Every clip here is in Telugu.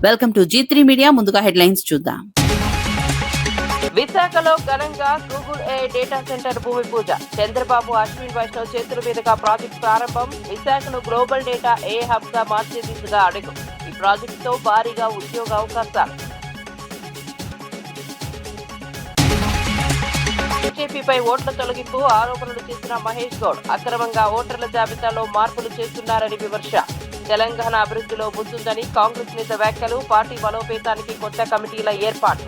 Welcome to G3 media. ముందుగా హెడ్లైన్స్ చూద్దాం. విశాఖలో ఘనంగా గూగుల్ AI డేటా సెంటర్ భూమి పూజ. చంద్రబాబు, అశ్విన్ వైష్ణవ్ చేతుల మీదుగా ప్రాజెక్టు ప్రారంభం. విశాఖను గ్లోబల్ డేటా AI హబ్ గా మార్చే దిశగా అడుగు. ఈ ప్రాజెక్టుతో భారీగా ఉద్యోగ అవకాశాలు. బీజేపీపై ఓట్ల తొలగింపు ఆరోపణలు చేసిన మహేష్ గౌడ్. అక్రమంగా ఓటర్ల జాబితాలో మార్పులు చేస్తున్నారని విమర్శ. తెలంగాణ అభివృద్ధిలో ముందుందని కాంగ్రెస్ నేత వ్యాఖ్యలు. పార్టీ బలోపేతానికి కొత్త కమిటీల ఏర్పాటు.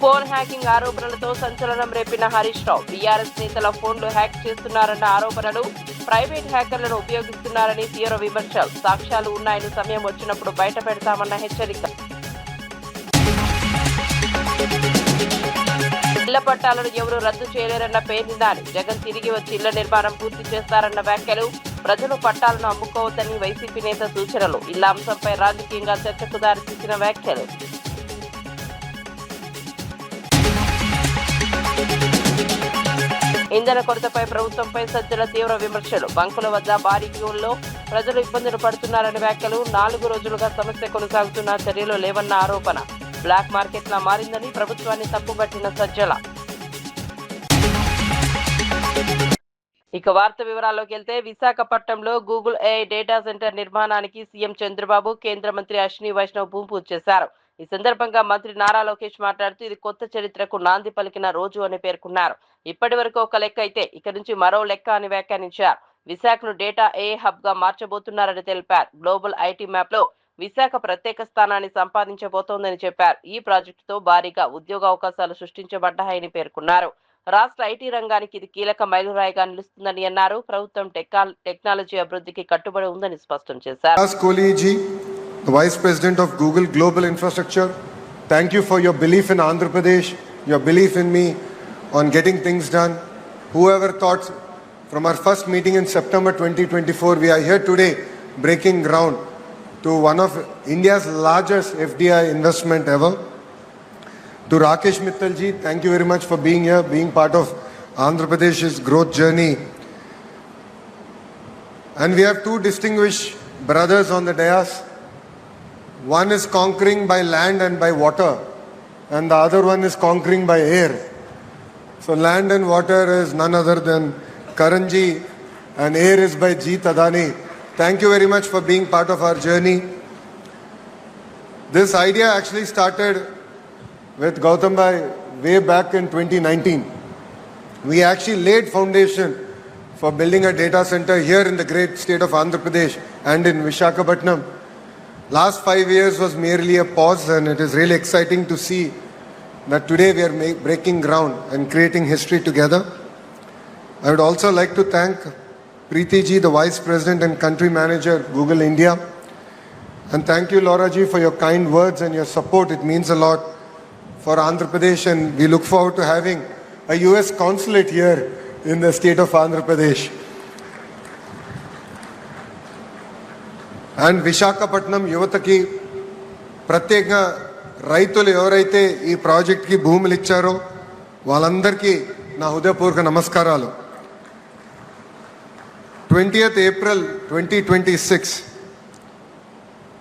ఫోన్ హ్యాకింగ్ ఆరోపణలతో సంచలనం రేపిన హరీష్ రావు. బీఆర్ఎస్ నేతల ఫోన్లు హ్యాక్ చేస్తున్నారన్న ఆరోపణలు. ప్రైవేట్ హ్యాకర్లను ఉపయోగిస్తున్నారని తీవ్ర విమర్శలు. సాక్ష్యాలు ఉన్నాయని సమయం వచ్చినప్పుడు బయట పెడతామన్న హెచ్చరిక. ఇళ్ల పట్టాలను ఎవరూ రద్దు చేయలేరన్న పేర్ని నాని. జగన్ తిరిగి వచ్చి ఇళ్ల నిర్మాణం పూర్తి చేస్తారన్న వ్యాఖ్యలు. ప్రజలు పట్టాలను అమ్ముకోవద్దని వైసీపీ నేత సూచనలు. ఇళ్ల అంశంపై రాజకీయంగా చర్చకు దారితీసిన వ్యాఖ్యలు. ఇంధన కొరతపై ప్రభుత్వంపై సజ్జల తీవ్ర విమర్శలు. బంకుల వద్ద భారీ క్యూల్లో ప్రజలు ఇబ్బందులు పడుతున్నారని వ్యాఖ్యలు. 4 రోజులుగా సమస్య కొనసాగుతున్న చర్యలు లేవన్న ఆరోపణ. బ్లాక్ మార్కెట్లా మారిందని ప్రభుత్వాన్ని తప్పుపట్టిన సజ్జల. ఇక వార్త వివరాల్లోకి వెళ్తే, విశాఖపట్నంలో గూగుల్ AI డేటా సెంటర్ నిర్మాణానికి సీఎం చంద్రబాబు, కేంద్ర మంత్రి అశ్విని వైష్ణవ్ భూమి పూజ చేశారు. ఈ సందర్భంగా మంత్రి నారా లోకేష్ మాట్లాడుతూ ఇది కొత్త చరిత్రకు నాంది పలికిన రోజు అని పేర్కొన్నారు. ఇప్పటి వరకు ఒక లెక్క అయితే ఇక నుంచి మరో లెక్క అని వ్యాఖ్యానించారు. విశాఖను డేటా AI హబ్ గా మార్చబోతున్నారని తెలిపారు. గ్లోబల్ ఐటీ మ్యాప్ లో విశాఖ ప్రత్యేక స్థానాన్ని సంపాదించబోతోందని చెప్పారు. ఈ ప్రాజెక్టుతో భారీగా ఉద్యోగ అవకాశాలు సృష్టించబడ్డాయని పేర్కొన్నారు. రాష్ట్ర ఐటీ రంగానికి ఇది కీలక మైలురాయిగా నిలుస్తుందని అన్నారు. ప్రభుత్వం టెక్నాలజీ అభివృద్ధికి కట్టుబడి ఉందని స్పష్టం చేశారు. The Vice President of Google Global Infrastructure, thank you for your belief in Andhra Pradesh, your belief in me on getting things done. Whoever thought from our first meeting in September 2024, we are here today breaking ground to one of India's largest FDI investment ever. To Rakesh Mittal ji, thank you very much for being here, being part of Andhra Pradesh's growth journey. And we have two distinguished brothers on the dais. One is conquering by land and by water, and the other one is conquering by air. So land and water is none other than Karanji, and air is by Jeet Adani. Thank you very much for being part of our journey. This idea actually started with Gautam Bhai way back in 2019. We actually laid foundation for building a data center here in the great state of Andhra Pradesh and in Visakhapatnam. Last 5 years was merely a pause, and it is really exciting to see that today we are breaking ground and creating history together. I would also like to thank Preeti ji, the Vice President and Country Manager, Google India. And thank you, Laura ji, for your kind words and your support. It means a lot for Andhra Pradesh, and we look forward to having a US consulate here in the state of Andhra Pradesh. And Visakhapatnam యువతకి, ప్రత్యేకంగా రైతులు ఎవరైతే ఈ ప్రాజెక్ట్కి భూములు ఇచ్చారో వాళ్ళందరికీ నా హృదయపూర్వక నమస్కారాలు. 20th April 2026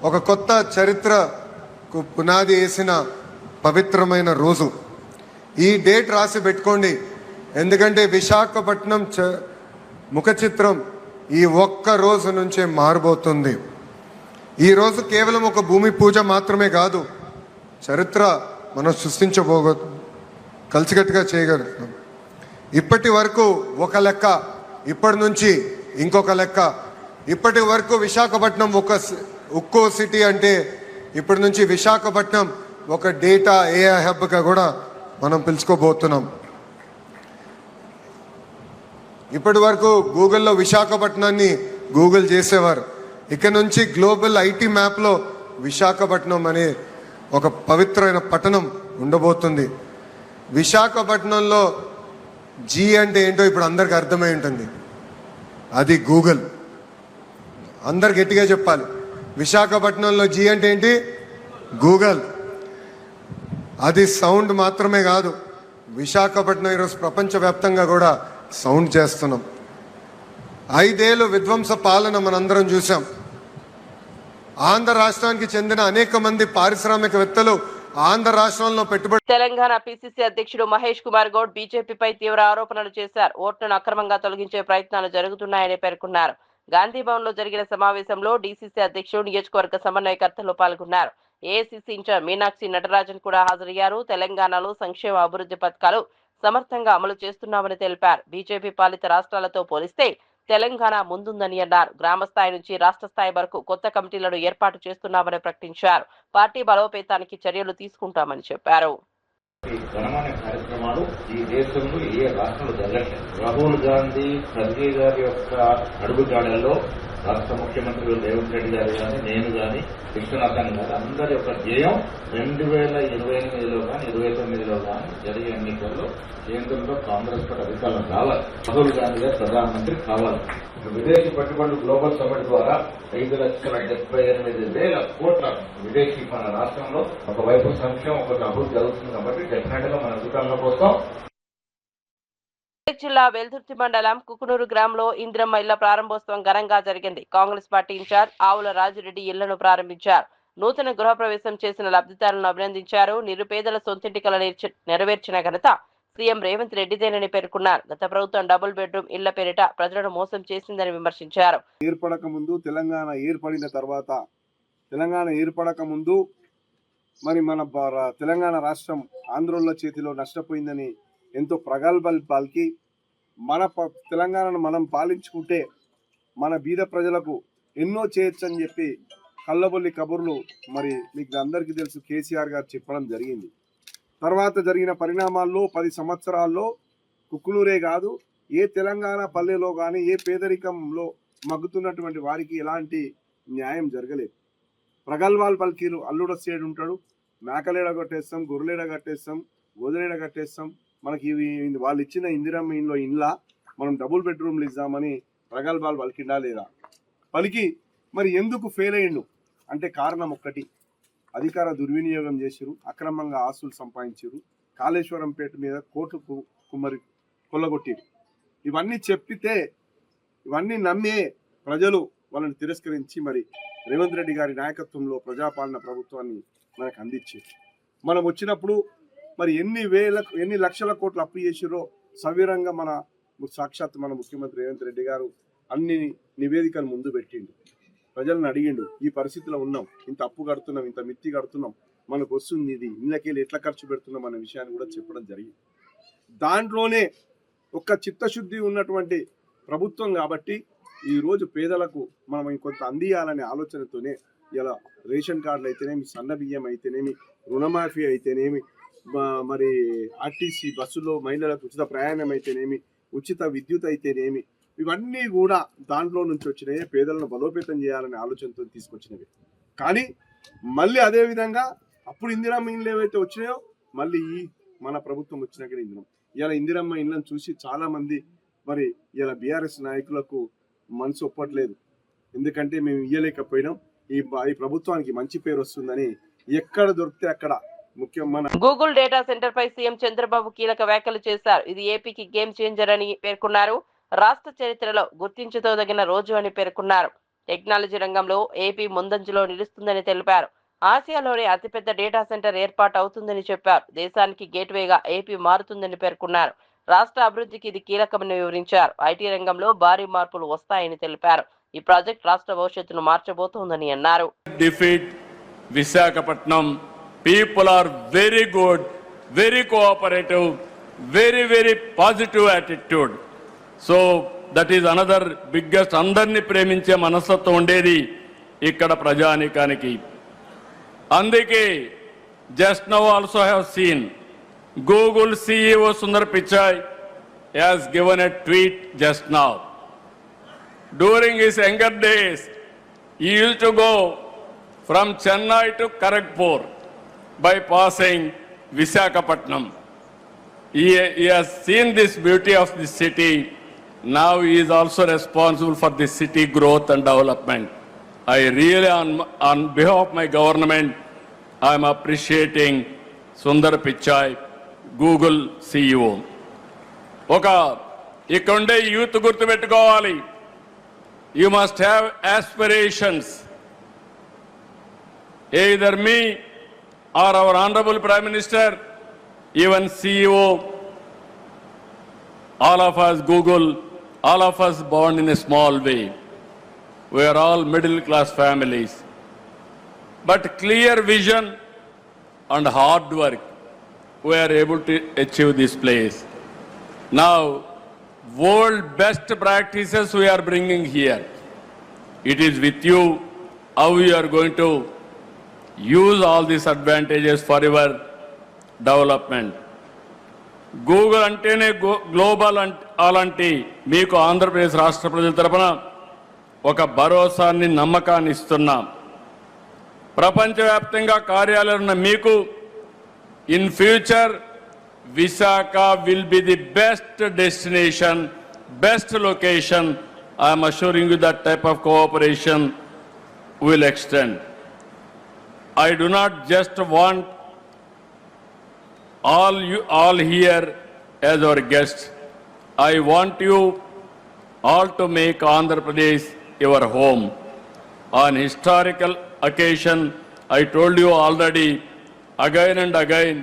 ఒక కొత్త చరిత్రకు పునాది వేసిన పవిత్రమైన రోజు. ఈ డేట్ రాసి పెట్టుకోండి, ఎందుకంటే విశాఖపట్నం ముఖ చిత్రం ఈ ఒక్క రోజు నుంచే మారబోతుంది. ఈరోజు కేవలం ఒక భూమి పూజ మాత్రమే కాదు, చరిత్ర మనం కలిసికట్టుగా చేయగలుగుతాం. ఇప్పటి వరకు ఒక లెక్క, ఇప్పటి నుంచి ఇంకొక లెక్క. ఇప్పటి వరకు విశాఖపట్నం ఒక ఉక్కో సిటీ అంటే, ఇప్పటి నుంచి విశాఖపట్నం ఒక డేటా AI హబ్గా కూడా మనం పిలుచుకోబోతున్నాం. ఇప్పటి వరకు గూగుల్లో విశాఖపట్నాన్ని గూగుల్ చేసేవారు. ఇక నుంచి గ్లోబల్ ఐటీ మ్యాప్లో విశాఖపట్నం అనే ఒక పవిత్రమైన పట్టణం ఉండబోతుంది. విశాఖపట్నంలో జీ అంటే ఏంటో ఇప్పుడు అందరికి అర్థమై ఉంటుంది, అది గూగుల్. అందరు గట్టిగా చెప్పాలి, విశాఖపట్నంలో జీ అంటే ఏంటి? గూగుల్. అది సౌండ్ మాత్రమే కాదు, విశాఖపట్నం ఈరోజు ప్రపంచవ్యాప్తంగా కూడా సౌండ్ చేస్తున్నాం. 5 ఏళ్ళు విధ్వంస పాలన మనందరం చూసాం. ఆంధ్ర రాష్ట్రానికి చెందిన అనేక మంది పారిశ్రామికవేత్తలు ఆంధ్ర రాష్ట్రంలో పెట్టుబడి. తెలంగాణ పిసిసి అధ్యక్షుడు మహేష్ కుమార్ గౌడ్ బీజేపీపై తీవ్ర ఆరోపణలు చేశారు. ఓట్లను అక్రమంగా తొలగించే ప్రయత్నాలు జరుగుతున్నాయని పేర్కొన్నారు. గాంధీ భవన్ లో జరిగిన సమావేశంలో డీసీసీ అధ్యక్షుడు, నియోజకవర్గ సమన్వయకర్తలు పాల్గొన్నారు. ఏఐసీసీ ఇన్ఛార్జ్ మీనాక్షి నటరాజన్ కూడా హాజరయ్యారు. తెలంగాణలో సంక్షేమ అభివృద్ధి పథకాలు సమర్థంగా అమలు చేస్తున్నామని తెలిపారు. బీజేపీ పాలిత రాష్ట్రాలతో పోలిస్తే తెలంగాణ ముందుందని అన్నారు. గ్రామ స్థాయి నుంచి రాష్ట్ర స్థాయి వరకు కొత్త కమిటీలను ఏర్పాటు చేస్తున్నామని ప్రకటించారు. పార్టీ బలోపేతానికి చర్యలు తీసుకుంటామని చెప్పారు. కార్యక్రమాలు ఈ దేశంలో ఏ రాష్ట్రంలో జరగట్లేదు. రాహుల్ గాంధీ ఖర్గే గారి యొక్క అడుగుజాడల్లో రాష్ట్ర ముఖ్యమంత్రులు రేవంత్ రెడ్డి గారు కానీ, నేను కానీ, విశ్వనాథన్ గారు అందరి యొక్క ధ్యేయం 2028లో కానీ 2029లో కానీ జరిగే ఎన్నికల్లో కేంద్రంలో కాంగ్రెస్ పార్టీ అధికారులు రావాలి. రాహుల్ గాంధీ గారు ప్రధానమంత్రి కావాలి. విదేశీ పెట్టుబడులు గ్లోబల్ సమ్మిట్ ద్వారా 5,78,000 కోట్ల విదేశీ మన రాష్ట్రంలో ఒకవైపు సంక్షేమం, ఒకటి అభివృద్ధి జరుగుతుంది. కాబట్టి డెఫినెట్ గా మన అధికారుల కోసం. జిల్లా వెల్దుర్తి మండలం కుకునూరు గ్రామంలో ఇందిరమ్మ ఇళ్ల ప్రారంభోత్సవం ఘనంగా జరిగింది. కాంగ్రెస్ పార్టీ ఇన్ఛార్జ్ ఆవుల రాజిరెడ్డి ఇళ్లను ప్రారంభించారు. నూతన గృహప్రవేశం చేసిన లబ్ధిదారులను అభినందించారు. నిరుపేదల సొంతింటి కల నెరవేర్చిన ఘనత సీఎం రేవంత్ రెడ్డిదేనని పేర్కొన్నారు. గత ప్రభుత్వం డబుల్ బెడ్రూమ్ ఇళ్ల పేరిట ప్రజలను మోసం చేసిందని విమర్శించారు. ఏర్పడక ముందు, తెలంగాణ ఏర్పడిన తర్వాత, తెలంగాణ ఏర్పడక ముందు మరి మన తెలంగాణ రాష్ట్రం ఆంధ్రోళ్ల చేతిలో నష్టపోయిందని ఎంతో ప్రగల్భాలు పలికి మన తెలంగాణను మనం పాలించుకుంటే మన బీద ప్రజలకు ఎన్నో చేయొచ్చని చెప్పి కళ్ళబొల్లి కబుర్లు మరి మీకు అందరికీ తెలుసు కేసీఆర్ గారు చెప్పడం జరిగింది. తర్వాత జరిగిన పరిణామాల్లో 10 సంవత్సరాల్లో కుక్కునూరే కాదు, ఏ తెలంగాణ పల్లెలో కానీ, ఏ పేదరికంలో మగ్గుతున్నటువంటి వారికి ఎలాంటి న్యాయం జరగలేదు. ప్రగల్భాలు పలికిరు. అల్లుడ సేడు ఉంటాడు, మేకలేడ కట్టేస్తాం, గొర్రెలేడ కట్టేస్తాం, గోదలేడ కట్టేస్తాం, మనకి వాళ్ళు ఇచ్చిన ఇందిరమ్మ ఇంట్లో ఇండ్ల మనం డబుల్ బెడ్రూమ్లు ఇద్దామని ప్రగల్భాలు పలికిండా లేదా? పలికి మరి ఎందుకు ఫెయిల్ అయ్యిండు అంటే కారణం ఒక్కటి, అధికార దుర్వినియోగం చేసిరు, అక్రమంగా ఆస్తులు సంపాదించారు, కాళేశ్వరం పేట మీద కోట్లు కుమ్మరి కొల్లగొట్టిరు. ఇవన్నీ చెప్పితే ఇవన్నీ నమ్మే ప్రజలు వాళ్ళని తిరస్కరించి మరి రేవంత్ రెడ్డి గారి నాయకత్వంలో ప్రజాపాలన ప్రభుత్వాన్ని మనకు అందించారు. మనం వచ్చినప్పుడు మరి ఎన్ని లక్షల కోట్లు అప్పు చేసిరో సవిరంగా మన సాక్షాత్ మన ముఖ్యమంత్రి రేవంత్ రెడ్డి గారు అన్ని నివేదికలు ముందు పెట్టిండు. ప్రజలను అడిగిండు, ఈ పరిస్థితిలో ఉన్నాం, ఇంత అప్పు కడుతున్నాం, ఇంత మిత్తి కడుతున్నాం, మనకు వస్తుంది ఇది, ఇళ్ళకెళ్ళి ఎట్లా ఖర్చు పెడుతున్నాం అనే విషయాన్ని కూడా చెప్పడం జరిగింది. దాంట్లోనే ఒక చిత్తశుద్ధి ఉన్నటువంటి ప్రభుత్వం కాబట్టి ఈరోజు పేదలకు మనం ఇంకొంత అందియాలనే ఆలోచనతోనే ఇలా రేషన్ కార్డులు అయితేనేమి, సన్న బియ్యం అయితేనేమి, రుణమాఫీ అయితేనేమి, మరి ఆర్టీసీ బస్సులో మహిళలకు ఉచిత ప్రయాణం అయితేనేమి, ఉచిత విద్యుత్ అయితేనేమి, ఇవన్నీ కూడా దాంట్లో నుంచి వచ్చినాయి. పేదలను బలోపేతం చేయాలనే ఆలోచనతో తీసుకొచ్చినవి. కానీ మళ్ళీ అదే విధంగా అప్పుడు ఇందిరమ్మ ఇండ్లు ఏవైతే వచ్చినాయో మళ్ళీ ఈ మన ప్రభుత్వం వచ్చినాక ఇలా ఇందిరమ్మ ఇండ్లను చూసి చాలా మంది మరి ఇలా బీఆర్ఎస్ నాయకులకు మనసు ఒప్పట్లేదు. ఎందుకంటే మేము ఇయ్యలేకపోయినాం, ఈ ప్రభుత్వానికి మంచి పేరు వస్తుందని ఎక్కడ దొరికితే అక్కడ గూగుల్ డేటా సెంటర్ పై సీఎం చంద్రబాబు కీలక వ్యాఖ్యలు చేశారు. ఇది ఏపీకి గేమ్ చేంజర్ అని పేర్కొన్నారు. రాష్ట్ర చరిత్రలో గుర్తించుకోదగిన రోజు అని పేర్కొన్నారు. టెక్నాలజీ రంగంలో ఏపీ ముందంజలో నిలుస్తుందని తెలిపారు. ఆసియాలోనే అతిపెద్ద డేటా సెంటర్ ఏర్పాటు అవుతుందని చెప్పారు. దేశానికి గేట్వేగా ఏపీ మారుతుందని పేర్కొన్నారు. రాష్ట్ర అభివృద్ధికి ఇది కీలకమని వివరించారు. ఐటీ రంగంలో భారీ మార్పులు వస్తాయని తెలిపారు. ఈ ప్రాజెక్ట్ రాష్ట్ర భవిష్యత్తును మార్చబోతోందని అన్నారు. Visakhapatnam people are very good, very cooperative, very positive attitude. So that is another biggest andarni preminche manasatvam undedi ikkada prajaanikaniki. Andike just now also have seen Google CEO Sundar Pichai has given a tweet just now. During his younger days, he used to go from Chennai to Kharagpur by passing Visakhapatnam. He has seen this beauty of the city. Now he is also responsible for the city growth and development. I really, on behalf of my government, I am appreciating Sundar Pichai, Google CEO. ఇక్కడ యూత్ గుర్తుపెట్టుకోవాలి. You must have aspirations. Either me or our Honorable Prime Minister, even CEO, all of us Google, all of us born in a small way. We are all middle class families. But clear vision and hard work, we are able to achieve this place. Now, world best practices we are bringing here. It is with you how you are going to use all these advantages for your development. Google అంటేనే గ్లోబల్ అలాంటి మీకు ఆంధ్రప్రదేశ్ రాష్ట్ర ప్రజల తరపున ఒక భరోసాన్ని నమ్మకాన్ని ఇస్తున్నాం. ప్రపంచవ్యాప్తంగా కార్యాలయాలు ఉన్న మీకు in future Visakha will be the best destination, best location. I'm assuring you that type of cooperation will extend. I do not just want all here as our guests. I want you all to make Andhra Pradesh your home. On historical occasion, I told you already, again and again,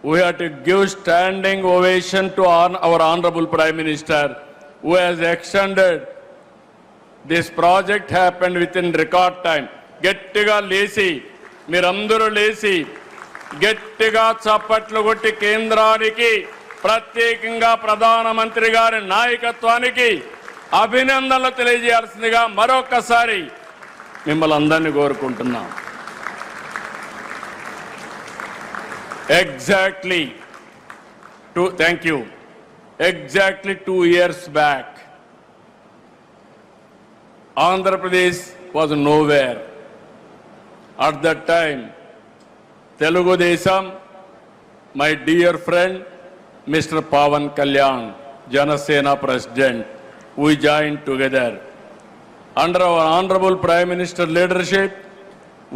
we have to give standing ovation to our Honorable Prime Minister, who has extended this project happened within record time. గట్టిగా లేసి మీరందరూ లేచి గట్టిగా చప్పట్లు కొట్టి కేంద్రానికి ప్రత్యేకంగా ప్రధానమంత్రి గారి నాయకత్వానికి అభినందనలు తెలియజేయాల్సిందిగా మరొకసారి మిమ్మల్ని అందరినీ కోరుకుంటున్నాం. Exactly 2 years back, Andhra Pradesh was nowhere. At that time, Telugu Desam, my dear friend, Mr. Pawan Kalyan, Janasena President, we joined together. Under our Honorable Prime Minister leadership,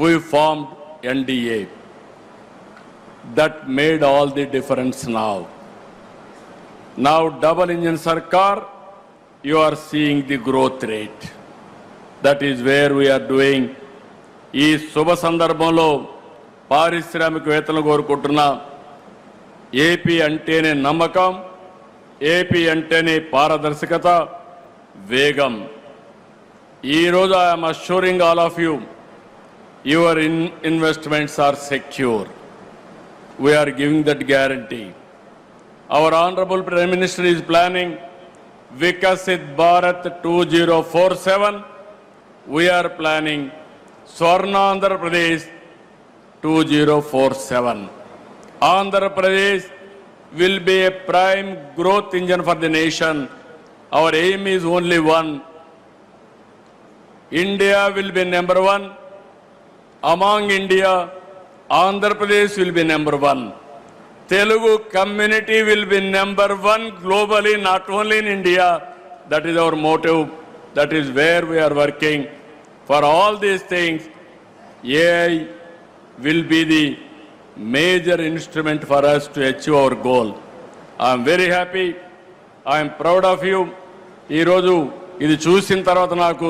we formed NDA. That made all the difference now. Now, double engine Sarkar, you are seeing the growth rate. That is where we are doing. ఈ శుభ సందర్భంలో పారిశ్రామికవేత్తలు కోరుకుంటున్నా, ఏపీ అంటేనే నమ్మకం, ఏపీ అంటేనే పారదర్శకత, వేగం. ఈరోజు I'm assuring all of you, your investments are secure. We're giving that guarantee. Our honourable prime minister is planning Viksit Bharat 2047. We're planning Swarnandhra Pradesh 2047. Andhra Pradesh will be a prime growth engine for the nation. Our aim is only one. India will be number one. Among India, Andhra Pradesh will be number one. Telugu community will be number one globally, not only in India. That is our motive. That is where we are working. For all these things, AI will be the major instrument for us to achieve our goal. I am very happy. I am proud of you. ఈ రోజు ఇది చూసిన తర్వాత నాకు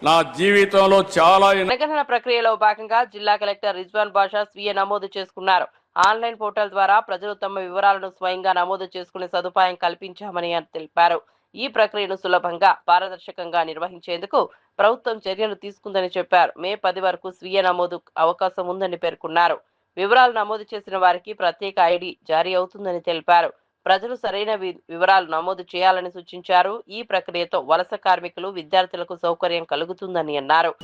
నా జీవితంలో చాలా జనగణన ప్రక్రియలో భాగంగా జిల్లా కలెక్టర్ రిజ్వాన్ బాషా స్వీయ నమోదు చేసుకున్నారు. ఆన్లైన్ పోర్టల్ ద్వారా ప్రజలు తమ వివరాలను స్వయంగా నమోదు చేసుకునే సదుపాయం కల్పించామని తెలిపారు. ఈ ప్రక్రియను సులభంగా, పారదర్శకంగా నిర్వహించేందుకు ప్రభుత్వం చర్యలు తీసుకుందని చెప్పారు. మే 10 వరకు స్వీయ నమోదు అవకాశం ఉందని పేర్కొన్నారు. వివరాలు నమోదు చేసిన వారికి ప్రత్యేక ఐడి జారీ అవుతుందని తెలిపారు. ప్రజలు సరైన వివరాలు నమోదు చేయాలని సూచించారు. ఈ ప్రక్రియతో వలస కార్మికులు, విద్యార్థులకు సౌకర్యం కలుగుతుందని అన్నారు.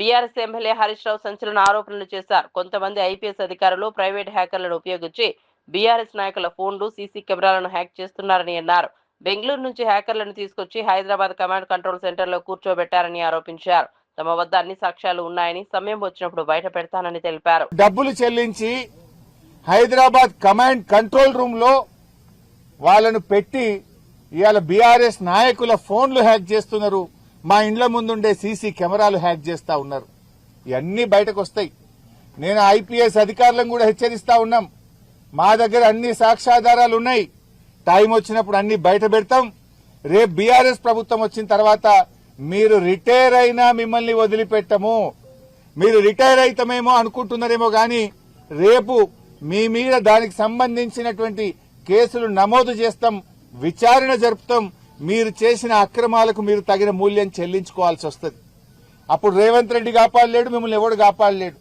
బీఆర్ఎస్ ఎమ్మెల్యే హరీష్ రావు సంచలన ఆరోపణలు చేశారు. కొంతమంది ఐపీఎస్ అధికారులు ప్రైవేట్ హ్యాకర్లను ఉపయోగించి బీఆర్ఎస్ నాయకుల ఫోన్లు, సీసీ కెమెరాలను హ్యాక్ చేస్తున్నారని అన్నారు. బెంగళూరు నుంచి హ్యాకర్లను తీసుకొచ్చి హైదరాబాద్ కమాండ్ కంట్రోల్ సెంటర్లో కూర్చోబెట్టారని ఆరోపించారు. తమ వద్ద అన్ని సాక్ష్యాలు ఉన్నాయని, సమయం వచ్చినప్పుడు బయట పెడతానని తెలిపారు. డబ్బులు చెల్లించి హైదరాబాద్ కమాండ్ కంట్రోల్ రూమ్ లో వాళ్ళను పెట్టి ఇవాళ బీఆర్ఎస్ నాయకుల ఫోన్లు హ్యాక్ చేస్తున్నారు. మా ఇండ్ల ముందుండే సీసీ కెమెరాలు హ్యాక్ చేస్తా ఉన్నారు. ఇవన్నీ బయటకు వస్తాయి. నేను ఐపీఎస్ అధికారులను కూడా హెచ్చరిస్తా ఉన్నాం. మా దగ్గర అన్ని సాక్ష్యాధారాలు ఉన్నాయి. టైం వచ్చినప్పుడు అన్ని బయట పెడతాం. రేపు బీఆర్ఎస్ ప్రభుత్వం వచ్చిన తర్వాత మీరు రిటైర్ అయినా మిమ్మల్ని వదిలిపెట్టము. మీరు రిటైర్ అయితమేమో అనుకుంటున్నారేమో గాని రేపు మీ మీద దానికి సంబంధించినటువంటి కేసులు నమోదు చేస్తాం, విచారణ జరుపుతాం. మీరు చేసిన అక్రమాలకు మీరు తగిన మూల్యం చెల్లించుకోవాల్సి వస్తుంది. అప్పుడు రేవంత్ రెడ్డి కాపాడలేడు, మిమ్మల్ని ఎవడు కాపాడలేడు.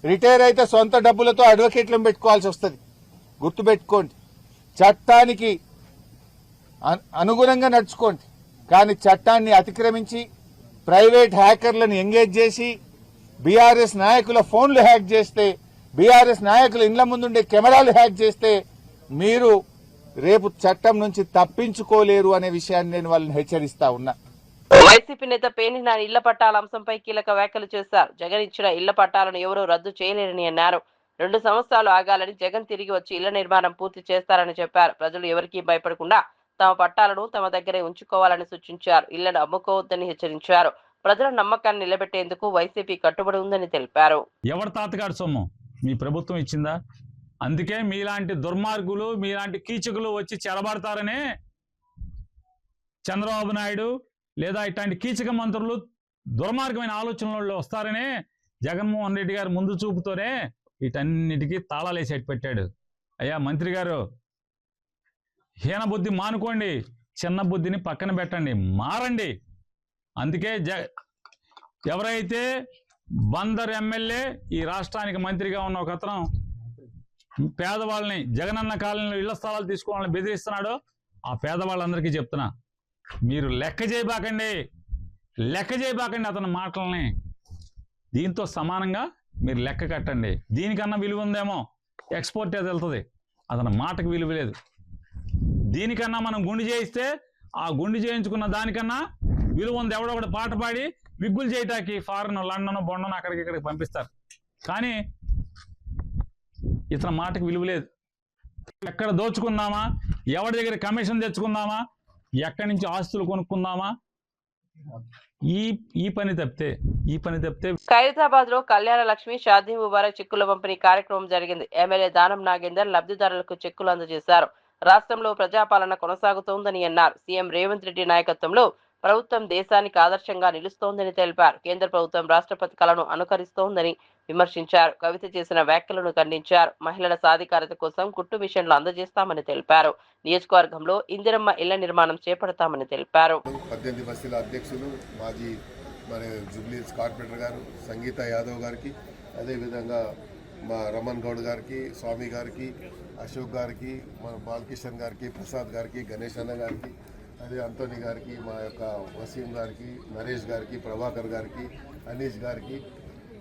రిటైర్ అయితే సొంత డబ్బులతో అడ్వకేట్లను పెట్టుకోవాల్సి వస్తుంది. గుర్తుపెట్టుకోండి, చట్టానికి అనుగుణంగా నడుచుకోండి. కానీ చట్టాన్ని అతిక్రమించి ప్రైవేట్ హ్యాకర్లను ఎంగేజ్ చేసి బీఆర్ఎస్ నాయకుల ఫోన్లు హ్యాక్ చేస్తే, బీఆర్ఎస్ నాయకుల ఇండ్ల ముందుండే కెమెరాలు హ్యాక్ చేస్తే మీరు రేపు చట్టం నుంచి తప్పించుకోలేరు అనే విషయాన్ని నేను వాళ్ళని హెచ్చరిస్తా ఉన్నా. వైసీపీ నేత పేర్ని నాని ఇళ్ల పట్టాల అంశంపై కీలక వ్యాఖ్యలు చేశారు. జగన్ ఇచ్చిన ఇళ్ల పట్టాలను ఎవరూ రద్దు చేయలేరని అన్నారు. 2 సంవత్సరాలు ఆగాలని, జగన్ తిరిగి వచ్చి ఇళ్ల నిర్మాణం పూర్తి చేస్తారని చెప్పారు. ప్రజలు ఎవరికీ భయపడకుండా తమ పట్టాలను తమ దగ్గరే ఉంచుకోవాలని సూచించారు. ఇళ్లను అమ్ముకోవద్దని హెచ్చరించారు. ప్రజల నమ్మకాన్ని నిలబెట్టేందుకు వైసీపీ కట్టుబడి ఉందని తెలిపారు. ఎవరి తాతగారి సొమ్ము మీ ప్రభుత్వం ఇచ్చిందా? అందుకే మీలాంటి దుర్మార్గులు, మీలాంటి కీచకులు వచ్చి చెరబడతారనే చంద్రబాబు నాయుడు లేదా ఇట్లాంటి కీచక మంత్రులు దుర్మార్గమైన ఆలోచనలలో వస్తారనే జగన్మోహన్ రెడ్డి గారు ముందు చూపుతోనే వీటన్నిటికీ తాళాలేసి పెట్టాడు. అయ్యా మంత్రి గారు, హీన బుద్ధి మానుకోండి, చిన్న బుద్ధిని పక్కన పెట్టండి, మారండి. అందుకే ఎవరైతే బందర్ ఎమ్మెల్యే ఈ రాష్ట్రానికి మంత్రిగా ఉన్న ఒక అతను పేదవాళ్ళని జగనన్న కాలనీలో ఇళ్ల స్థలాలు తీసుకోవాలని బెదిరిస్తున్నాడో ఆ పేదవాళ్ళందరికీ చెప్తున్నా, మీరు లెక్క చేయబాకండి అతని మాటల్ని. దీంతో సమానంగా మీరు లెక్క కట్టండి. దీనికన్నా విలువ ఉందేమో ఎక్స్పోర్ట్ అది వెళ్తుంది, అతని మాటకు విలువ లేదు. దీనికన్నా మనం గుండు చేయిస్తే ఆ గుండు చేయించుకున్న దానికన్నా విలువ ఉంది. ఎవడొకటి పాట పాడి విగ్గులు చేయటానికి ఫారెన్, లండన్, బొండను అక్కడికి ఇక్కడికి పంపిస్తారు. కానీ ఇతని మాటకు విలువ లేదు. ఎక్కడ దోచుకుందామా, ఎవరి దగ్గర కమిషన్ తెచ్చుకుందామా, ఎక్కడి నుంచి ఆస్తులు కొనుక్కుందామా, ఈ పని తప్పితే ఖైరతాబాద్ లో కళ్యాణ లక్ష్మి షాదీ ముబారక్ చెక్కుల పంపిణీ కార్యక్రమం జరిగింది. ఎమ్మెల్యే దానం నాగేందర్ లబ్ధిదారులకు చెక్కులు అందజేశారు. రాష్ట్రంలో ప్రజాపాలన కొనసాగుతోందని అన్నారు. సీఎం రేవంత్ రెడ్డి నాయకత్వంలో ప్రభుత్వం దేశానికి ఆదర్శంగా నిలుస్తోందని తెలిపారు. కేంద్ర ప్రభుత్వం రాష్ట్రపతి కలను అనుకరిస్తోందని విమర్శించారు. కవిత చేసిన వ్యాఖ్యలను ఖండించారు. మహిళల సాధికారత కోసం కుట్టు మిషన్లు అందజేస్తామని తెలిపారు. నియోజకవర్గంలో ఇందిరమ్మ ఇళ్ల నిర్మాణం చేపడతామని తెలిపారు. 18 బస్తీల అధ్యక్షులు మాజీ జూబ్లీహిల్స్ కార్పొరేటర్ గారు సంగీత యాదవ్ గారికి, అదేవిధంగా మా రమణ్ గౌడ్ గారికి, స్వామి గారికి, అశోక్ గారికి, మన బాలకిషన్ గారికి, ప్రసాద్ గారికి, గణేష్ అన్న గారికి, అదే అంటోనీ గారికి, మా యొక్క వసీం గారికి, నరేష్ గారికి, ప్రభాకర్ గారికి, అనీష్ గారికి,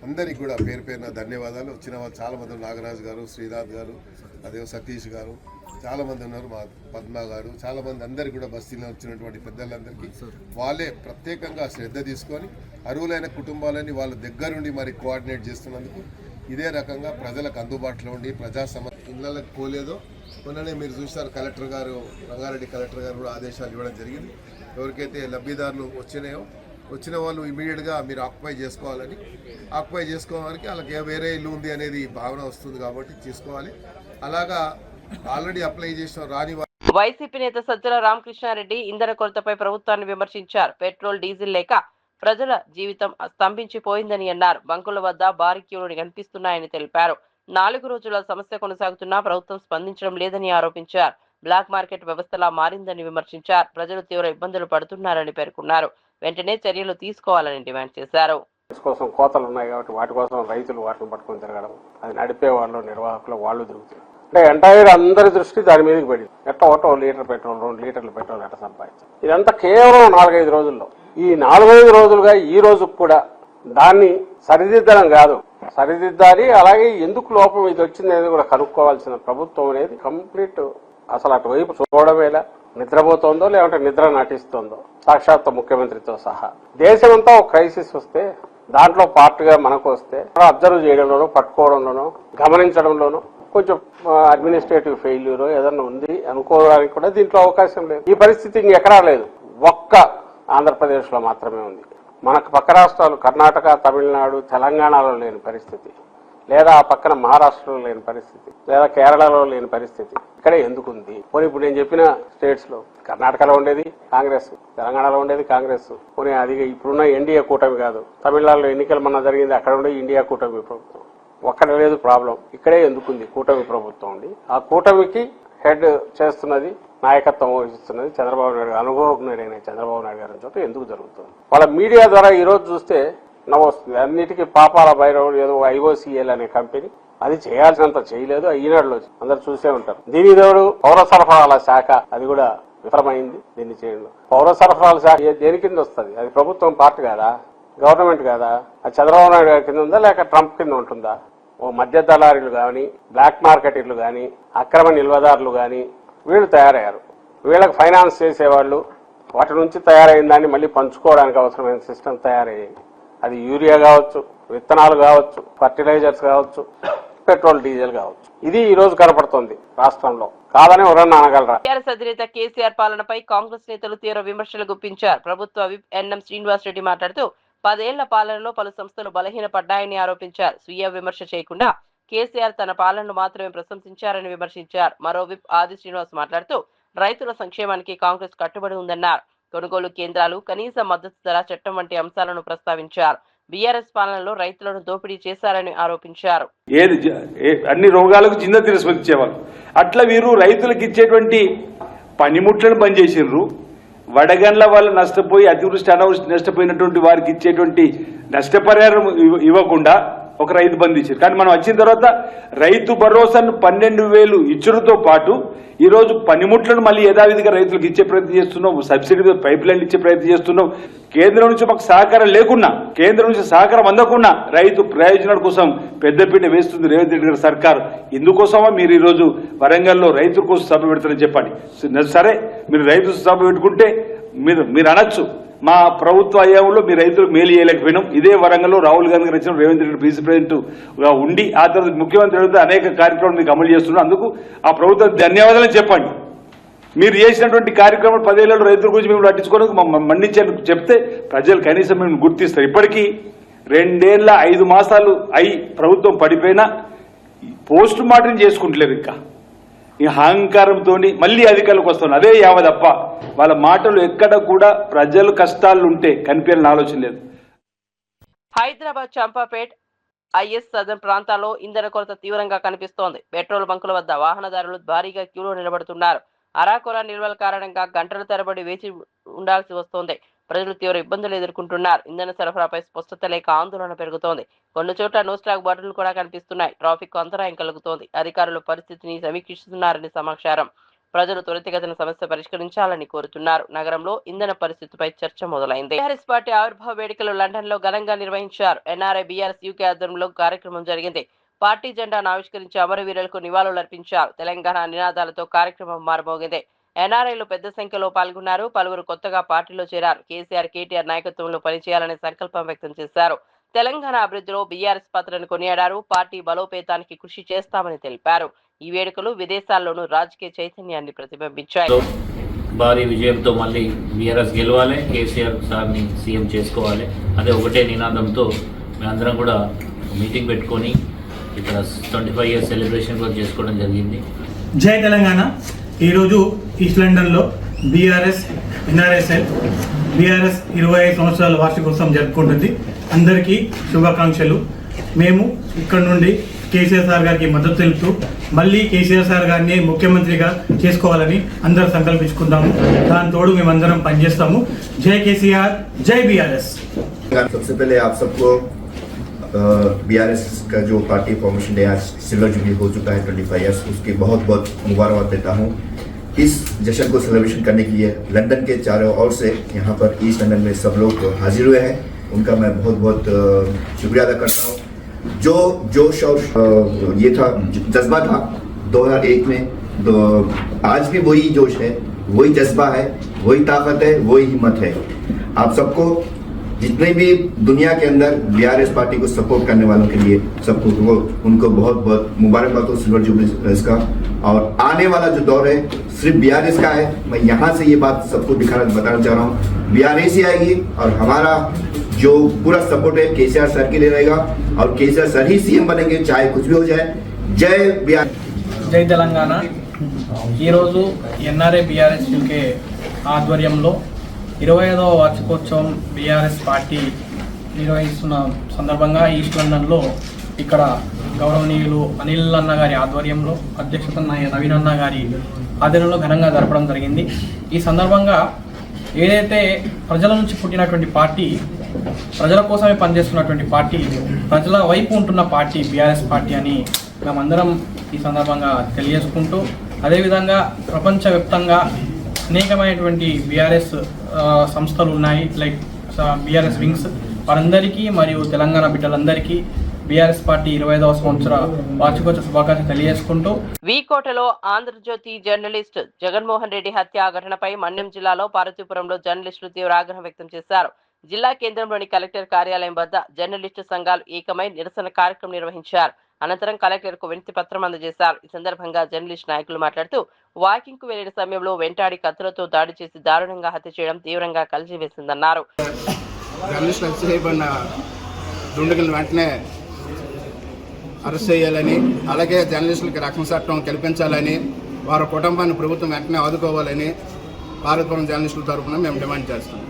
అందరికీ కూడా పేరు పేరున ధన్యవాదాలు. వచ్చిన వాళ్ళు చాలామంది, నాగరాజు గారు, శ్రీనాథ్ గారు, అదే సతీష్ గారు, చాలామంది ఉన్నారు, మా పద్మ గారు, చాలామంది, అందరికీ కూడా బస్తీలో వచ్చినటువంటి పెద్దలందరికీ వాళ్ళే ప్రత్యేకంగా శ్రద్ధ తీసుకొని అర్హులైన కుటుంబాలని వాళ్ళ దగ్గరుండి మరి కోఆర్డినేట్ చేస్తున్నందుకు ఇదే రకంగా ప్రజలకు అందుబాటులో ఉండి ఇళ్ళకి పోలేదో మొన్ననే మీరు చూస్తారు, కలెక్టర్ గారు, రంగారెడ్డి కలెక్టర్ గారు కూడా ఆదేశాలు ఇవ్వడం జరిగింది. ఎవరికైతే లబ్ధిదారులు వచ్చిన వాళ్ళు ఇమీడియట్గా మీరు ఆక్యుపై చేసుకోవడానికి వాళ్ళకి వేరే ఇల్లు ఉంది అనేది భావన వస్తుంది కాబట్టి చేసుకోవాలి. అలాగా ఆల్రెడీ అప్లై చేసిన రాని వైసీపీ నేత సజ్జల రామకృష్ణారెడ్డి ఇంధన కొరతపై ప్రభుత్వాన్ని విమర్శించారు. పెట్రోల్, డీజిల్ లేక ప్రజల జీవితం స్తంభించిపోయిందని అన్నారు. బంకుల వద్ద భారీ క్యూలు కనిపిస్తున్నాయని తెలిపారు. 4 రోజుల సమస్య కొనసాగుతున్నా ప్రభుత్వం స్పందించడం లేదని ఆరోపించారు. బ్లాక్ మార్కెట్ వ్యవస్థలా మారిందని విమర్శించారు. ప్రజలు తీవ్ర ఇబ్బందులు పడుతున్నారని పేర్కొన్నారు. వెంటనే చర్యలు తీసుకోవాలని డిమాండ్ చేశారు. కోసం కోతలు ఉన్నాయి కాబట్టి వాటి కోసం రైతులు వాటిని పట్టుకొని తిరగడం, అది నడిపే వాళ్ళు, నిర్వాహకులు వాళ్ళు తిరుగుతారు. అంటే ఎంటైర్ అందరి దృష్టి దాని మీదకి పడింది. ఎట్లా ఒకటో లీటర్ పెట్రోల్, 2 లీటర్లు పెట్రోల్ ఎట్లా సంపాదించాలి. ఇదంతా కేవలం 4-5 రోజుల్లో. ఈ 4-5 రోజులుగా ఈ రోజు కూడా దాన్ని సరిదిద్దడం కాదు, సరిదిద్దాలి. అలాగే ఎందుకు లోపం ఇది వచ్చింది అనేది కూడా కనుక్కోవాల్సిన ప్రభుత్వం అనేది కంప్లీట్ అసలు అటువైపు చూడవేలా నిద్రపోతోందో లేదంటే నిద్ర నటిస్తోందో సాక్షాత్ ముఖ్యమంత్రితో సహా. దేశమంతా ఒక క్రైసిస్ వస్తే దాంట్లో పార్ట్గా మనకు వస్తే అబ్జర్వ్ చేయడంలోనూ పట్టుకోవడంలోనూ గమనించడంలోనూ కొంచెం అడ్మినిస్ట్రేటివ్ ఫెయిల్యూర్ ఏదన్నా ఉంది అనుకోవడానికి కూడా దీంట్లో అవకాశం లేదు. ఈ పరిస్థితి ఇంకెక్కడా లేదు, ఒక్క ఆంధ్రప్రదేశ్ లో మాత్రమే ఉంది. మనకు పక్క రాష్ట్రాలు కర్ణాటక, తమిళనాడు, తెలంగాణలో లేని పరిస్థితి, లేదా ఆ పక్కన మహారాష్ట్రలో లేని పరిస్థితి, లేదా కేరళలో లేని పరిస్థితి ఇక్కడే ఎందుకుంది? పోనీ ఇప్పుడు నేను చెప్పిన స్టేట్స్ లో కర్ణాటకలో ఉండేది కాంగ్రెస్, తెలంగాణలో ఉండేది కాంగ్రెస్, పోనీ అది ఇప్పుడున్న ఎన్డీఏ కూటమి కాదు. తమిళనాడులో ఎన్నికలు మొన్న జరిగింది, అక్కడ ఉండే ఇండియా కూటమి ప్రభుత్వం. ఒక్కడ లేదు ప్రాబ్లం, ఇక్కడే ఎందుకుంది కూటమి ప్రభుత్వం ఉండి. ఆ కూటమికి హెడ్ చేస్తున్నది, నాయకత్వం వహిస్తున్నది చంద్రబాబు నాయుడు గారు, అనుభవజ్ఞుడైన చంద్రబాబు నాయుడు గారి చోట ఎందుకు జరుగుతుంది? వాళ్ళ మీడియా ద్వారా ఈ రోజు చూస్తే నవ్వొస్తుంది. అన్నిటికీ పాపాల భైరవుడు ఏదో IOCL అనే కంపెనీ అది చేయాల్సినంత చేయలేదు. ఈనాడులో అందరు చూసే ఉంటారు. దీని తోడు పౌర సరఫరాల శాఖ అది కూడా విఫలమైంది. దీన్ని చేయండి. పౌర సరఫరాల శాఖ దేని కింద వస్తుంది? అది ప్రభుత్వం పార్ట్ కాదా, గవర్నమెంట్ కాదా? అది చంద్రబాబు నాయుడు గారి కింద ఉందా లేక ట్రంప్ కింద ఉంటుందా? ఓ మధ్య దళారీలు కానీ, బ్లాక్ మార్కెటర్లు కానీ, అక్రమ నిల్వదారులు కానీ వీళ్ళు తయారయ్యారు. వీళ్ళకి ఫైనాన్స్ చేసేవాళ్ళు వాటి నుంచి తయారైన దాన్ని మళ్ళీ పంచుకోవడానికి అవసరమైన సిస్టమ్ తయారయ్యాయి. అది యూరియా కావచ్చు, విత్తనాలు కావచ్చు, ఫర్టిలైజర్స్ కావచ్చు, పెట్రోల్ డీజిల్ కావచ్చు. ఇది ఈ రోజు కనపడుతోంది రాష్ట్రంలో. కాదని ఎవరన్నా అనగలరా? టీఆర్ఎస్ అధినేత కేసీఆర్ పాలనపై కాంగ్రెస్ నేతలు తీవ్ర విమర్శలు గుప్పించారు. ప్రభుత్వ విప్ ఎన్ఎం శ్రీనివాస్ రెడ్డి మాట్లాడుతూ 10 ఏళ్ల పాలనలో పలు సంస్థలు బలహీనపడ్డాయని ఆరోపించారు. స్వీయ విమర్శ చేయకుండా కేసీఆర్ తన పాలనను మాత్రమే ప్రశంసించారని విమర్శించారు. మరో విప్ ఆది శ్రీనివాస్ మాట్లాడుతూ రైతుల సంక్షేమానికి కాంగ్రెస్ కట్టుబడి ఉందన్నారు. కొనుగోలు కేంద్రాలు, కనీస మద్దతు ధర చట్టం వంటి అంశాలను ప్రస్తావించారు. బీఆర్ఎస్ పాలనలో రైతులను దోపిడీ చేశారని ఆరోపించారు. అన్ని రోగాలకు చిన్న తిరస్మతి ఇచ్చేవాళ్ళు. అట్లా వీరు రైతులకు ఇచ్చేటువంటి పనిముట్లను బంద్ చేసిండ్రు. వడగండ్ల వాళ్ళు నష్టపోయి, అతివృష్టి అనావృష్టి నష్టపోయినటువంటి వారికి ఇచ్చేటువంటి నష్టపరిహారం ఇవ్వకుండా ఒక రైతు బంధు ఇచ్చారు. కానీ మనం వచ్చిన తర్వాత రైతు భరోసాను 12,000 ఇచ్చడంతో పాటు ఈరోజు పనిముట్లను మళ్ళీ యథావిధిగా రైతులకు ఇచ్చే ప్రయత్నం చేస్తున్నాం. సబ్సిడీ పైప్ లైన్లు ఇచ్చే ప్రయత్నం చేస్తున్నాం. కేంద్రం నుంచి మాకు సహకారం లేకున్నా, కేంద్రం నుంచి సహకారం అందకున్నా రైతు ప్రయోజనాల కోసం పెద్దపీట వేస్తుంది రేవంత్ రెడ్డి గారి సర్కారు. ఇందుకోసమా మీరు ఈరోజు వరంగల్లో రైతుల కోసం సభ పెడతారని చెప్పండి. సరే, మీరు రైతు సభ పెట్టుకుంటే మీరు అనొచ్చు, మా ప్రభుత్వ హయాంలో మీ రైతులకు మేలు చేయలేకపోయినాం. ఇదే వరంగల్లో రాహుల్ గాంధీ గారు వచ్చిన రేవంత్ రెడ్డి విసి ప్రెసిడెంట్ గా ఉండి ఆ తర్వాత ముఖ్యమంత్రి అనేక కార్యక్రమాలు మీకు అమలు చేస్తున్నారు. అందుకు ఆ ప్రభుత్వం ధన్యవాదాలు చెప్పండి. మీరు చేసినటువంటి కార్యక్రమాలు 10 ఏళ్లలో రైతుల గురించి మేము పట్టించుకోవడానికి మండించేందుకు చెప్తే ప్రజలు కనీసం మేము గుర్తిస్తారు. ఇప్పటికీ 2 ఏళ్ల 5 మాసాలు అయి ప్రభుత్వం పడిపోయినా పోస్ట్ మార్టం చేసుకుంటలేరు. ఇంకా ఈ అహంకారంతో మళ్ళీ అధికారులకు వస్తున్నారు. అదే యావ తప్ప వాళ్ళ మాటలు ఎక్కడ కూడా ప్రజలు కష్టాలు ఉంటే కనిపించాలని ఆలోచన లేదు. హైదరాబాద్ చంపాపేట్ ఐఎస్ సదన్ ప్రాంతాల్లో ఇంధన కొరత తీవ్రంగా కనిపిస్తోంది. పెట్రోల్ బంకుల వద్ద వాహనదారులు భారీగా క్యూలో నిలబడుతున్నారు. అరాకొర నిల్వల కారణంగా గంటల తరబడి వేచి ఉండాల్సి వస్తోంది. ప్రజలు తీవ్ర ఇబ్బందులు ఎదుర్కొంటున్నారు. ఇంధన సరఫరాపై స్పష్టత లేక ఆందోళన పెరుగుతోంది. కొన్ని చోట్ల నో స్టాక్ బాటిల్ కూడా కనిపిస్తున్నాయి. ట్రాఫిక్ అంతరాయం కలుగుతోంది. అధికారులు పరిస్థితిని సమీక్షిస్తున్నారని సమాచారం. ప్రజలు త్వరితగతిన సమస్య పరిష్కరించాలని కోరుతున్నారు. నగరంలో ఇంధన పరిస్థితిపై చర్చ మొదలైంది. టీఆర్ఎస్ పార్టీ ఆవిర్భావ వేడుకలు లండన్ లో ఘనంగా నిర్వహించారు. ఎన్ఆర్ఐ బీఆర్ఎస్ యూకే ఆధ్వర్యంలో కార్యక్రమం జరిగింది. పార్టీ జెండాను ఆవిష్కరించి అమరవీరులకు నివాళులర్పించారు. తెలంగాణ నినాదాలతో కార్యక్రమం మారుమోగింది. ఎన్ఆర్ఐలు పెద్ద సంఖ్యలో పాల్గొన్నారు. పలువురు కొత్తగా పార్టీలో చేరారు. కేసీఆర్, కేటీఆర్ నాయకత్వంలో పనిచేయాలనే సంకల్పం వ్యక్తం చేశారు. తెలంగాణ అభివృద్ధిలో బీఆర్ఎస్ పాత్రను కొనియాడారు. పార్టీ బలోపేతానికి కృషి చేస్తామని తెలిపారు. ఈ వేడుకలు విదేశాల్లోనూ రాజకీయ చైతన్యాన్ని ప్రతిబింబించాయి. భారీ విజయంతో మళ్ళీ బీఆర్ఎస్ గెలవాలి, కేసీఆర్ సార్ని సీఎం చేసుకోవాలి. అదే ఒకటే నినాదంతో మేమందరం కూడా మీటింగ్ పెట్టుకొని ఇక్కడ 25 ఇయర్స్ సెలబ్రేషన్ కూడా చేసుకోవడం జరిగింది. జై తెలంగాణ. ఈరోజు ఈస్ట్ లండన్లో బీఆర్ఎస్ ఎన్ఆర్ఎస్ఎల్ బీఆర్ఎస్ 25 సంవత్సరాల వార్షికోత్సవం జరుపుకుంటుంది. అందరికీ శుభాకాంక్షలు. మేము ఇక్కడ నుండి కేసీఆర్ సార్ గారికి మద్దతు తెలుపుతూ మళ్ళీ కేసీఆర్ సార్ గారిని ముఖ్యమంత్రిగా చేసుకోవాలని అందరూ సంకల్పించుకుందాము. దాని తోడు మేమందరం పనిచేస్తాము. జై కేసీఆర్, జై బీఆర్ఎస్. सबसे पहले आप सबको बीआरएस का जो पार्टी फॉर्मेशन डे आज सिल्वर जुबली हो चुका है 25 ईयर्स, उसकी बहुत बहुत मुबारकबाद देता हूँ। इस जश्न को सेलिब्रेशन करने के लिए लंदन के चारों ओर से यहाँ पर ईस्ट लंदन में सब लोग हाजिर हुए हैं। उनका मैं बहुत बहुत शुक्रिया अदा करता हूँ। जो जोश और ये था जज्बा था 2001 में, तो आज भी वही जोश है, वही जज्बा है, वही ताकत है, वही हिम्मत है। आप सबको, जितने भी दुनिया के अंदर बीआरएस पार्टी को सपोर्ट करने वालों के लिए सबको उनको बहुत बहुत मुबारकबाद हो सिल्वर जुबली इसका। और आने वाला जो दौर है सिर्फ बीआरएस का है। मैं यहाँ से ये बात सबको बताना चाह रहा हूँ, बीआरएस ही आएगी और हमारा जो पूरा सपोर्ट है केसीआर सर के लिए रहेगा और केसीआर सर ही सीएम बनेंगे, चाहे कुछ भी हो जाए। जय बीआर, జై తెలంగాణ. ఈరోజు ఎన్ఆర్ఏ బీఆర్ఎస్ యూకే ఆధ్వర్యంలో 25వ వార్షికోత్సవం బీఆర్ఎస్ పార్టీ నిర్వహిస్తున్న సందర్భంగా ఈస్ట్ లండన్లో ఇక్కడ గౌరవనీయులు అనిల్ అన్న గారి ఆధ్వర్యంలో, అధ్యక్షత నవీన్ అన్న గారి ఆధ్వర్యంలో ఘనంగా జరపడం జరిగింది. ఈ సందర్భంగా ఏదైతే ప్రజల నుంచి పుట్టినటువంటి పార్టీ, ప్రజల కోసమే పనిచేస్తున్నటువంటి పార్టీ, ప్రజల వైపు ఉంటున్న పార్టీ బీఆర్ఎస్ పార్టీ అని మేమందరం ఈ సందర్భంగా తెలియజేసుకుంటూ, అదేవిధంగా ప్రపంచవ్యాప్తంగా అనేకమైనటువంటి బీఆర్ఎస్ సంస్థలు ఉన్నాయి, లైక్ బీఆర్ఎస్ వింగ్స్, వారందరికీ మరియు తెలంగాణ బిడ్డలందరికీ బీఆర్ఎస్ పార్టీ 25వ సంవత్సర వార్షికోత్సవ శుభాకాంక్షలు తెలియజేసుకుంటూ, వీకోటలో ఆంధ్రజ్యోతి జర్నలిస్ట్ జగన్మోహన్ రెడ్డి హత్య ఘటనపై మన్యం జిల్లాలో పార్వతీపురంలో జర్నలిస్టులు తీవ్ర ఆగ్రహం వ్యక్తం చేశారు. జిల్లా కేంద్రంలోని కలెక్టర్ కార్యాలయం వద్ద జర్నలిస్టు సంఘాలు ఏకమై నిరసన కార్యక్రమం నిర్వహించారు. అనంతరం కలెక్టర్ కు వినతి పత్రం అందజేశారు. ఈ సందర్భంగా జర్నలిస్ట్ నాయకులు మాట్లాడుతూ, వాకింగ్ కు వెళ్లిన సమయంలో వెంటాడి కత్తులతో దాడి చేసి దారుణంగా హత్య చేయడం తీవ్రంగా కలిసివేసిందన్నారు. జర్నలిస్టులు హత్య చేయబడిన దుండగులను వెంటనే అరెస్ట్ చేయాలని, అలాగే జర్నలిస్టులకి రక్షణ చట్టం కల్పించాలని, వారి కుటుంబాన్ని ప్రభుత్వం వెంటనే ఆదుకోవాలని పార్వతీపురం జర్నలిస్టుల తరఫున మేము డిమాండ్ చేస్తున్నాం.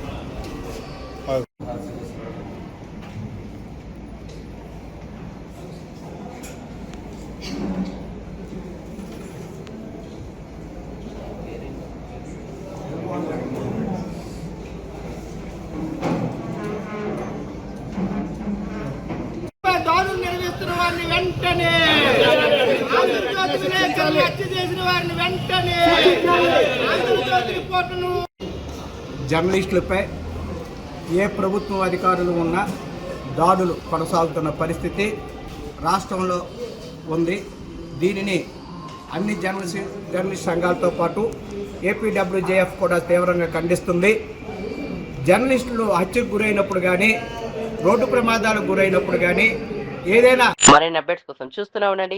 జర్నలిస్టులపై ఏ ప్రభుత్వం అధికారులు ఉన్నా దాడులు కొనసాగుతున్న పరిస్థితి రాష్ట్రంలో ఉంది. దీనిని అన్ని జర్నలిస్ట్ సంఘాలతో పాటు ఏపీడబ్ల్యూజేఎఫ్ కూడా తీవ్రంగా ఖండిస్తుంది. జర్నలిస్టులు హత్యకు గురైనప్పుడు కానీ, రోడ్డు ప్రమాదాలకు గురైనప్పుడు కానీ, ఏదైనా మరిన్ని అప్డేట్స్ కోసం చూస్తూనే ఉండండి